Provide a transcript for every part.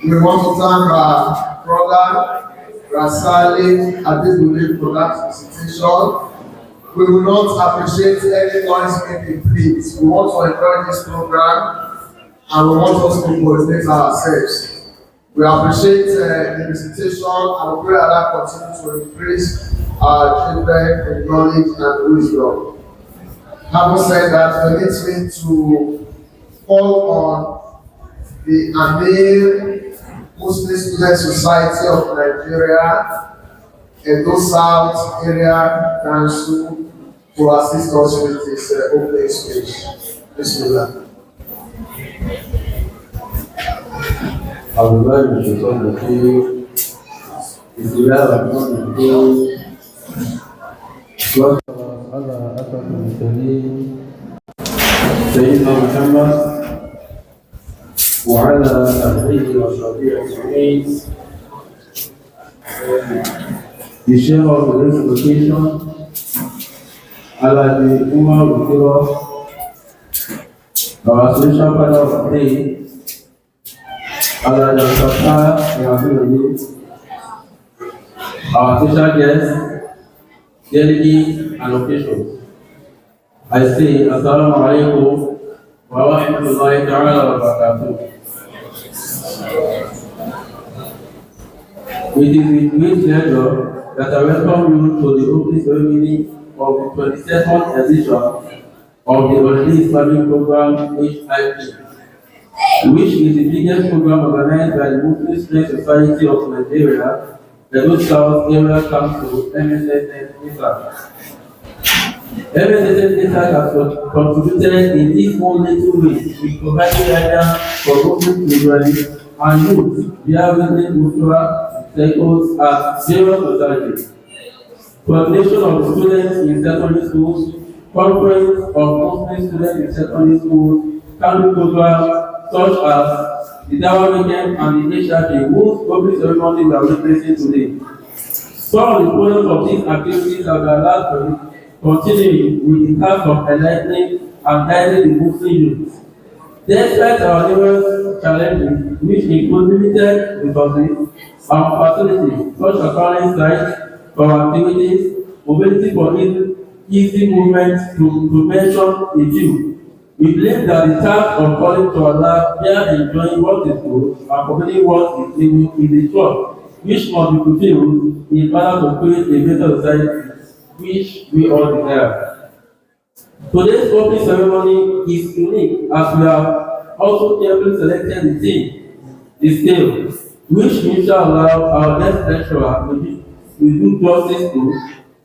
We want to thank our brother Rasali Adebule for that visitation. We will not appreciate any noise making, please. We want to enjoy this program and we want us to coordinate ourselves. We appreciate the visitation and we pray that Allah continue to increase our children in knowledge and wisdom. Having said that, permits me to call on the Amir Muslim Student Society of Nigeria, Edo South Area Council, to assist us with this opening speech. Bismillah. الله من الشيطان الرجيم بسم الله الرحمن الرحيم على أشرف المرسلين سيدنا محمد وعلى آله وصحبه أجمعين. The share of the invocation Allah the Umar will give us our spiritual father of the day. Allah the Father, our special guests, delegates, and officials. I say, Assalamu alaikum wa rahmatullahi ta'ala wa barakatuh. It is with great pleasure that I welcome you to the opening ceremony of the 22nd edition of the Holiday Islamic Program HIP, which is the biggest program organized by the Muslim Student Society of Nigeria, Edo South Area Council, MSSN-ISAC. MSSN-ISAC has contributed in these own little ways with providing guidance for Muslim children and youth via visiting cultural cycles at various societies, coordination of students in secondary schools, conference of Muslim students in secondary schools, campus programs such as the Dawa Weekend and the HRD, whose public ceremonies are witnessing today. Some of the products of these activities have been allowed to continue with the task of enlightening and guiding the Muslim youth. Despite our numerous challenges, which include limited resources and facilities, such as current sites for activities, mobility for easy movement to mention a few, we believe that the task of calling to Allah via enjoying what is good and forbidding what is evil is a trust which must be fulfilled in order to create a better society which we all desire. Today's opening ceremony is unique as we have also carefully selected the theme, the scale, which inshallah our next lecturer will do justice to,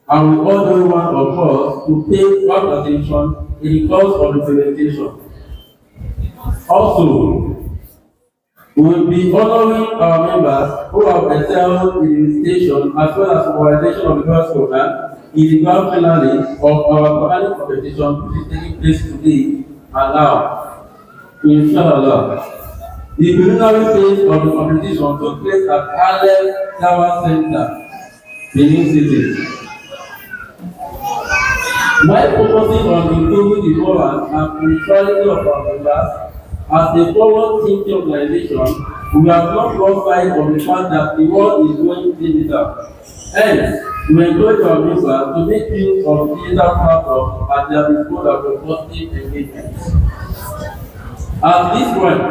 and we order one of us to pay rapt attention in the course of the presentation. Also, we will be honoring our members who have excelled in the recitation as well as mobilization of the first program in the grand finale of our Quranic competition, which is taking place today and now. Inshallah. The preliminary phase of the competition took place at Aleph Tower Center, Benin City. While focusing on improving the moral and spirituality of our members, as a forward-thinking organization, we have not lost sight of the fact that the world is going digital. Hence, we encourage our members to make use of digital platforms at their disposal for positive engagement. At this point,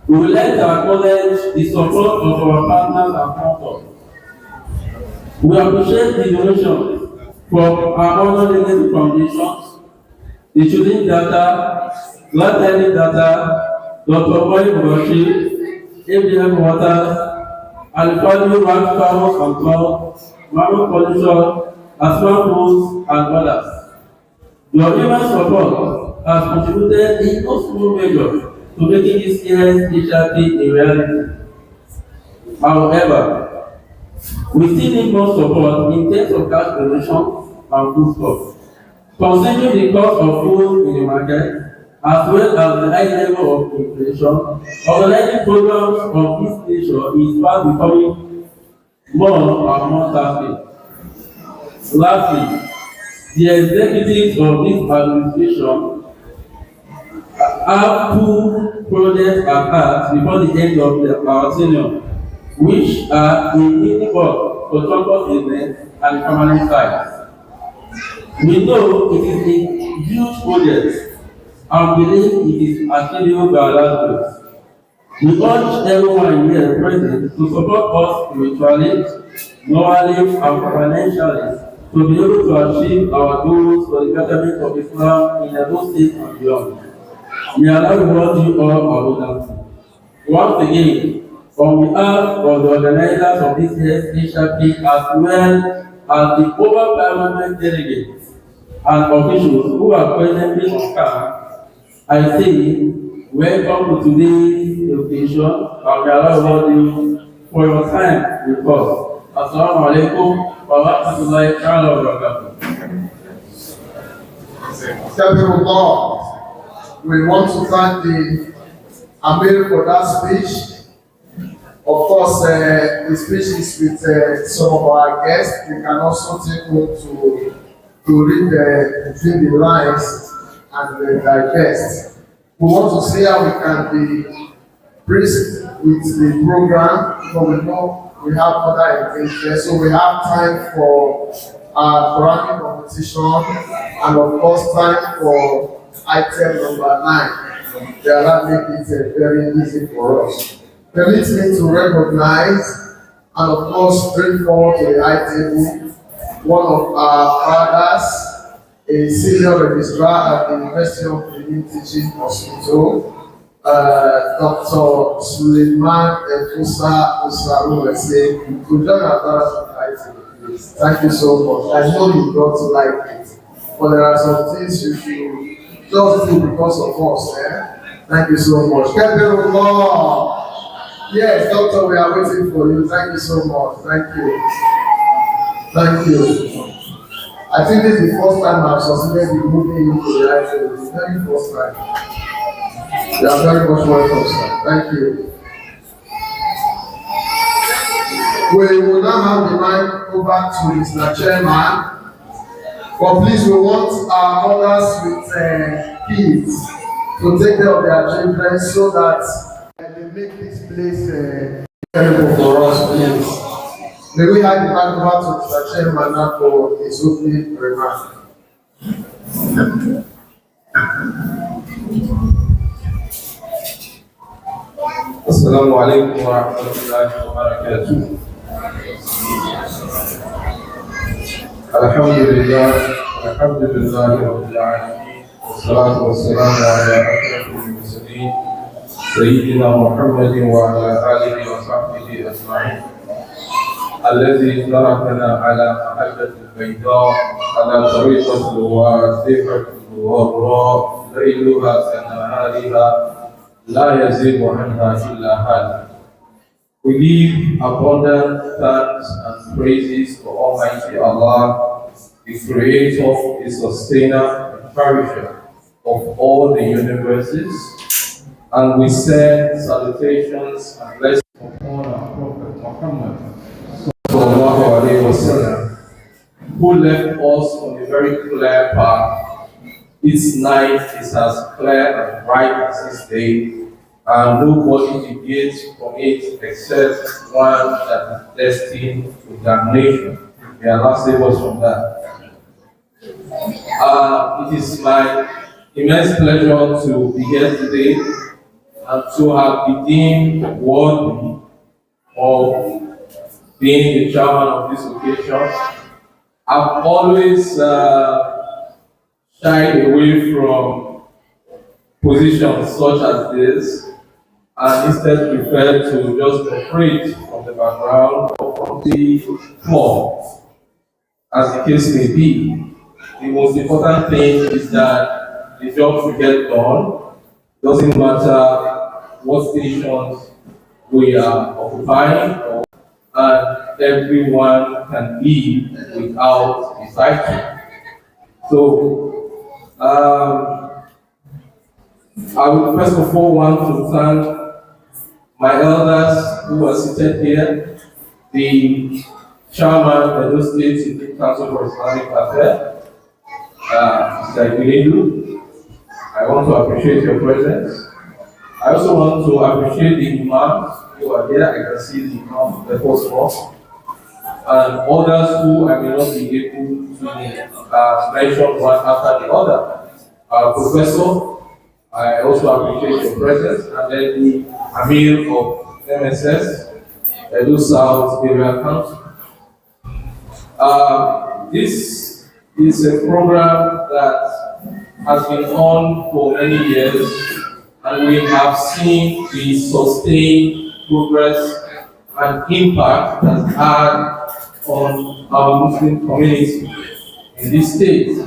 we would like to acknowledge the support of our partners and sponsors. We appreciate the donations from our honor legacy foundations, the Children's Data, Glad Learning Data, Dr. Boy Mugashi, ABM Waters, Alifadu Wax Farmers and Cloud, Marble Pollution, Asman Foods, and others. Your immense support has contributed in no small measure to making this year's HRT a reality. However, we still need more support in terms of cash donations and foodstuffs. Considering the cost of food in the market, as well as the high level of inflation, organizing programs of this nature is fast becoming more and more tasking. Lastly, the executives of this administration have two projects at heart before the end of our tenure, which are the meeting work for campus business and permanent sites. We know it is a huge project and believe it is achievable by Allah's grace. We urge everyone here present to support us spiritually, morally, and financially to be able to achieve our goals for the betterment of Islam in Edo State and beyond. May Allah reward you all abundantly. Once again, on behalf of the organizers of this year's HRP as well as the over 500 delegates and officials who are presently on camp, I say welcome to today's occasion and may Allah reward you for your time with us. Assalamu alaikum wa rahmatullahi wa barakatuh. We want to thank the Amir for that speech. Of course, the speech is with some of our guests. We can also take note to read between the lines and digest. We want to see how we can be pleased with the program, but we know we have other engagement, so we have time for Quranic competition and of course time for item number 9. They are making it very easy for us. Permit me to recognize and of course bring forward to the high table one of our fathers, a senior registrar at the University of Benin Teaching Hospital, Dr. Suleiman Efusa Osaru Wese, to join our fathers on the high table, please. Thank you so much. I know you don't like it, but there are some things you should just do because of us. Thank you so much. Yes, doctor, we are waiting for you. Thank you so much. Thank you. Thank you. I think this is the first time I've succeeded in moving into the right field. It's the very first time. You are very much welcome, sir. Thank you. We will now have the mic over to Mr. Chairman. But please, we want our mothers with kids to take care of their children so that they make this place terrible for us, please. May we have the mic over to Mr. Chairman now for his opening remarks. Assalamu alaikum wa rahmatullahi wa barakatuh. Alhamdulillah rabbil alamin. Wassalatu wassalamu ala ashrafil mursalin sayyidina Muhammadin wa ala alihi wa sahbihi ajma'in. الذي تركنا على محجة البيضاء على طريقة واسعة الغراء ليلها كنهارها لا يزيغ عنها إلا هالك. We give abundant thanks and praises to Almighty Allah, the Creator, the Sustainer, and Cherisher of all the universes, and we send salutations and blessings upon our Prophet Muhammad, who left us on a very clear path. Its night is as clear and bright as its day, and nobody deviates from it except one that is destined to damnation. May Allah save us from that. It is my immense pleasure to be here today and to have been deemed worthy of being the chairman of this occasion. I've always shied away from positions such as this and instead prefer to just operate from the background or from the floor, as the case may be. The most important thing is that the job should get done. Doesn't matter what stations we are occupying, and everyone can be without disciple. So, I would first of all want to thank my elders who are seated here, the chairman of Edo State Supreme Council for Islamic Affairs, Mr. Ibilidu, I want to appreciate your presence. I also want to appreciate the imams who are here. I can see the imam, the first one, and others who I may not be able to mention one after the other. Professor, I also appreciate your presence, and then the Amir of MSS, Edo South Area Council. This is a program that has been on for many years, and we have seen the sustained progress and impact it has had on our Muslim community in this state.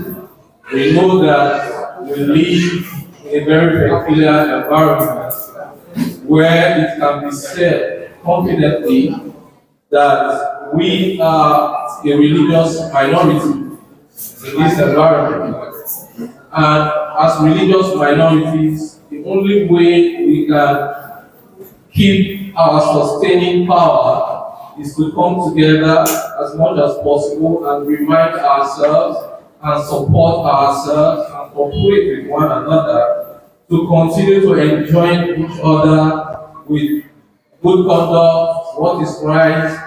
We know that we live in a very peculiar environment where it can be said confidently that we are a religious minority in this environment. And as religious minorities, the only way we can keep our sustaining power is to come together as much as possible and remind ourselves and support ourselves and cooperate with one another to continue to enjoin each other with good conduct, what is right,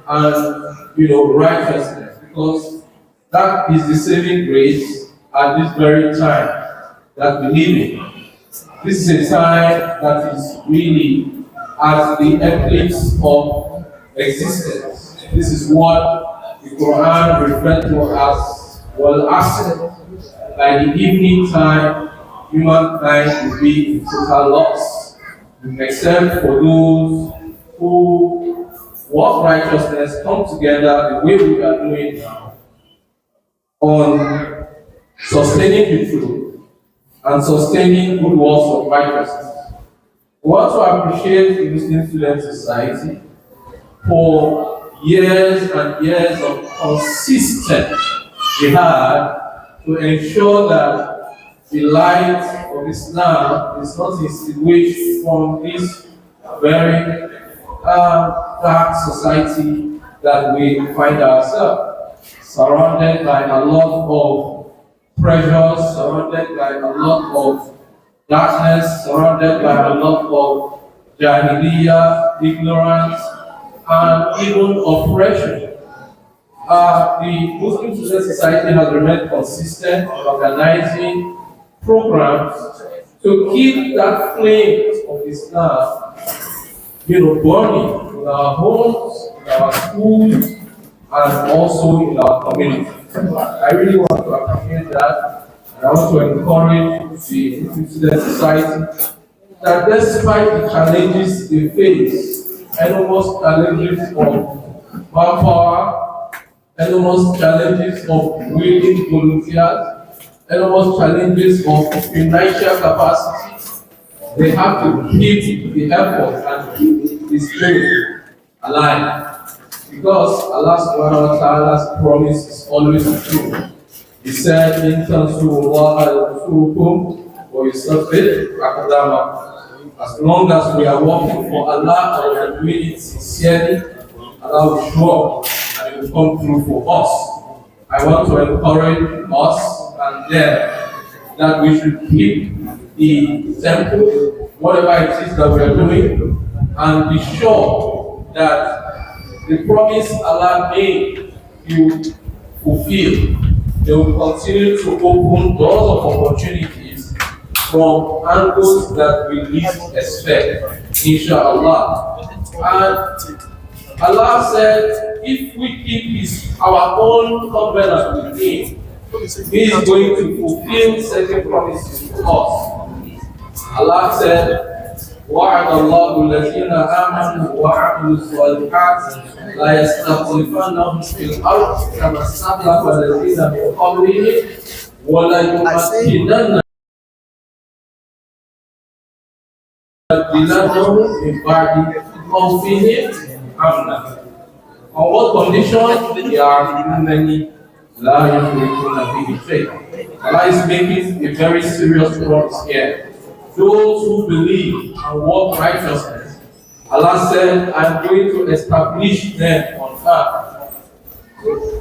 and righteousness, because that is the saving grace at this very time that we live in. This is a time that is really at the eclipse of existence. This is what the Quran referred to as wal-asr. By the evening time, humankind will be in total loss, except for those who work righteousness, come together the way we are doing now on sustaining the truth and sustaining good works of righteousness. We want to appreciate the Muslim Student Society for years and years of consistent jihad to ensure that the light of Islam is not extinguished from this very dark society that we find ourselves, surrounded by a lot of pressures, surrounded by a lot of darkness, surrounded by a lot of jahiliyyah, ignorance, and even oppression. The Muslim Student Society has remained consistent in organizing programs to keep that flame of Islam burning in our homes, in our schools, and also in our community. I really want to appreciate that, and I want to encourage the Muslim Student Society that despite the challenges they face, enormous challenges of manpower, enormous challenges of willing volunteers, enormous challenges of financial capacity, they have to keep the effort and keep the spirit alive. Because Allah subhanahu wa ta'ala's promise is always true. He said, in Tansurullah al-Surukum, or Yusufit Akadama. As long as we are working for Allah and we are doing it sincerely, Allah will show up and it will come through for us. I want to encourage us and them that we should keep the temple, whatever it is that we are doing, and be sure that the promise Allah made you fulfill. They will continue to open doors of opportunities from angles that we least expect, inshallah. And Allah said, if we keep our own covenant with Him, He is going to fulfill certain promises to us. Allah said, وعد الله الذين آمنوا وعملوا الصالحات لا يستخلفنهم في الأرض كما استخلف الذين من قبلهم ولا يمكنن لهم من بعد خوفهم أمنا. On what condition? They are many. Allah is making a very serious promise here. Those who believe and walk righteousness, Allah said, I'm going to establish them on earth.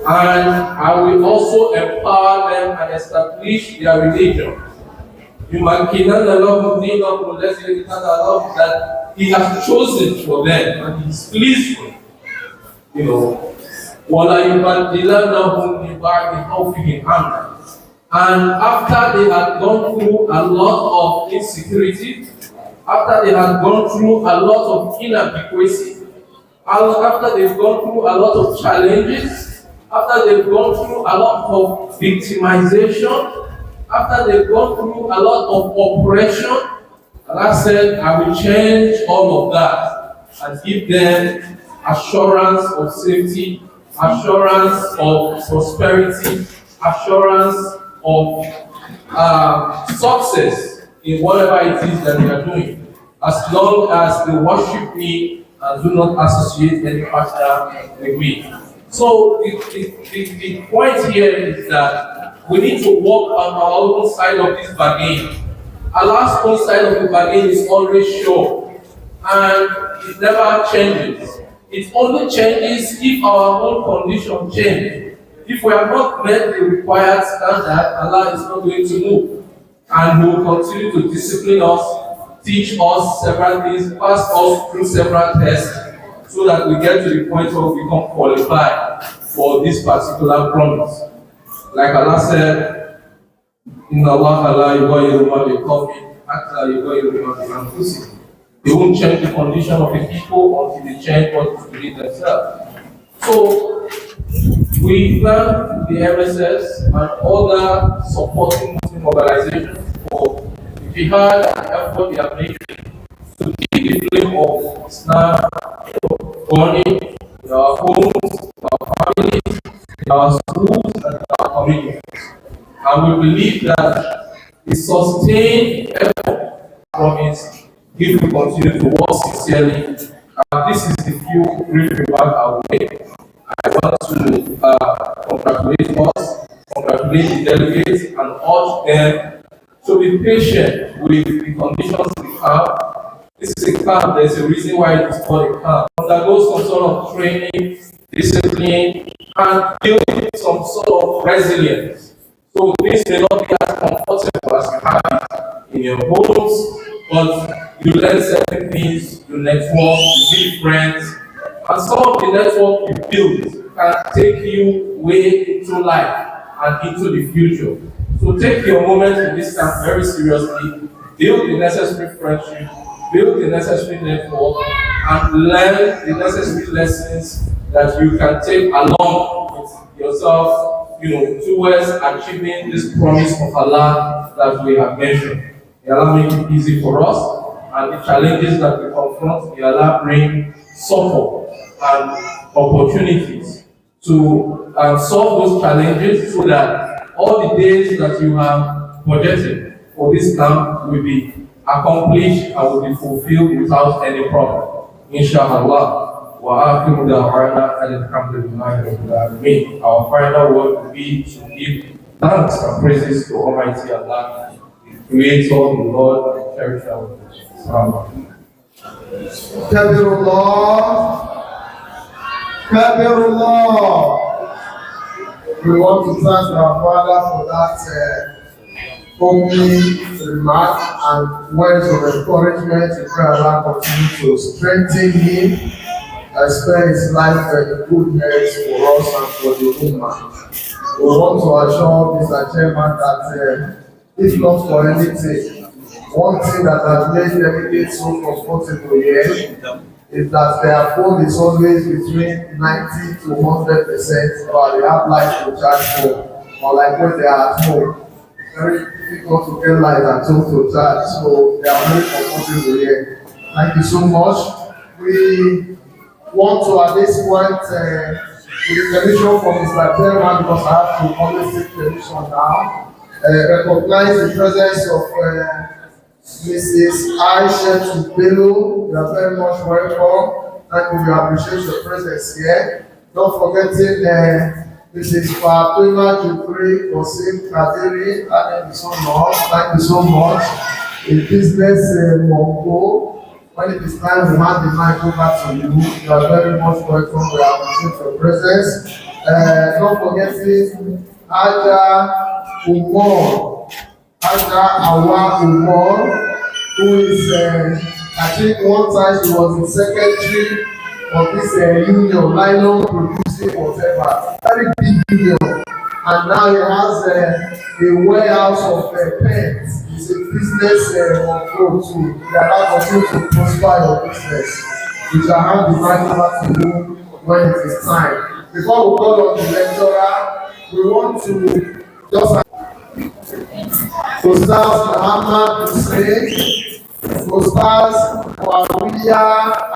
And I will also empower them and establish their religion. that He has chosen for them and He's pleased with. You know, وَلَيُبَدِّلَنَّهُمْ مِنْ بَعْدِ خَوْفِهِمْ أَمْنًا. And after they had gone through a lot of insecurity, after they had gone through a lot of inadequacy, after they've gone through a lot of challenges, after they've gone through a lot of victimization, after they've gone through a lot of oppression, Allah said, I will change all of that and give them assurance of safety, assurance of prosperity, assurance of success in whatever it is that they are doing, as long as they worship me and do not associate any partner with me. So the point here is that we need to walk on our own side of this bargain. Allah's own side of the bargain is always sure, and it never changes. It only changes if our own condition changes. If we have not met the required standard, Allah is not going to move. And He will continue to discipline us, teach us several things, pass us through several tests, so that we get to the point where we become qualified for this particular promise. Like Allah said, Inna Allah la yughayyiru ma biqawmin hatta yughayyiru ma bi anfusihim. They won't change the condition of the people until they change what is within themselves. So, we thank the MSS and other supporting Muslim organizations for the jihad and effort they are making to keep the flame of Islam burning in our homes, our families, in our schools, and in our communities. And we believe that the sustained effort promise if we continue to work sincerely. And this is the few brief remarks I will make. I want to congratulate us, congratulate the delegates, and urge them to be patient with the conditions we have. This is a camp, there's a reason why it is called a camp. Undergo some sort of training, discipline, and build some sort of resilience. So this may not be as comfortable as you have it in your homes, but you learn certain things, you network, you build friends, and some of the network you build can take you way into life and into the future. So take your moment in this camp very seriously, build the necessary friendship, build the necessary network, and learn the necessary lessons that you can take along with yourself, towards achieving this promise of Allah that we have mentioned. May Allah make it easy for us, and the challenges that we confront, may Allah bring support and opportunities to solve those challenges, so that all the days that you have budgeted for this camp will be accomplished and will be fulfilled without any problem. Inshallah. وآخر دعوانا أن الحمد لله رب العالمين. Our final word will be to give thanks and praises to Almighty Allah, the Creator, the Lord, and Cherisher of us. Kabirullah. We want to thank our Father for that opening remark and words of encouragement. We pray Allah continue to strengthen him and spend his life in good health for us and for the Ummah. We want to assure Mr. Chairman that if not for anything, one thing that has made delegates so comfortable here is that their phone is always between 90 to 100%, but they have light to charge for, or like when they are at home. Very difficult to get light at home to charge, so they are very comfortable here. Thank you so much. We want to at this point, with permission from Mr. Chairman, because I have to always take permission now, recognize the presence of Mrs. Aisha Bello. You are very much welcome. Thank you. We appreciate your presence here. Not forgetting Mrs. Fatima Jupri Kosim Kadiri. Thank you so much. Thank you so much. In business Mongo. When it is time, we hand the mic over to you. You are very much welcome. We appreciate your presence. Not forgetting Aja Umar. Ada Awa Umar, who is, I think one time she was the secretary of this union, nylon producing whatever, very big union. And now he has a warehouse of pens. It's a business on road too. They allow you to prosper your business. We shall have the right over to you when it is time. Before we call on the lecturer, we want to just Ustaz Muhammad Hussein, Ustaz Wawiya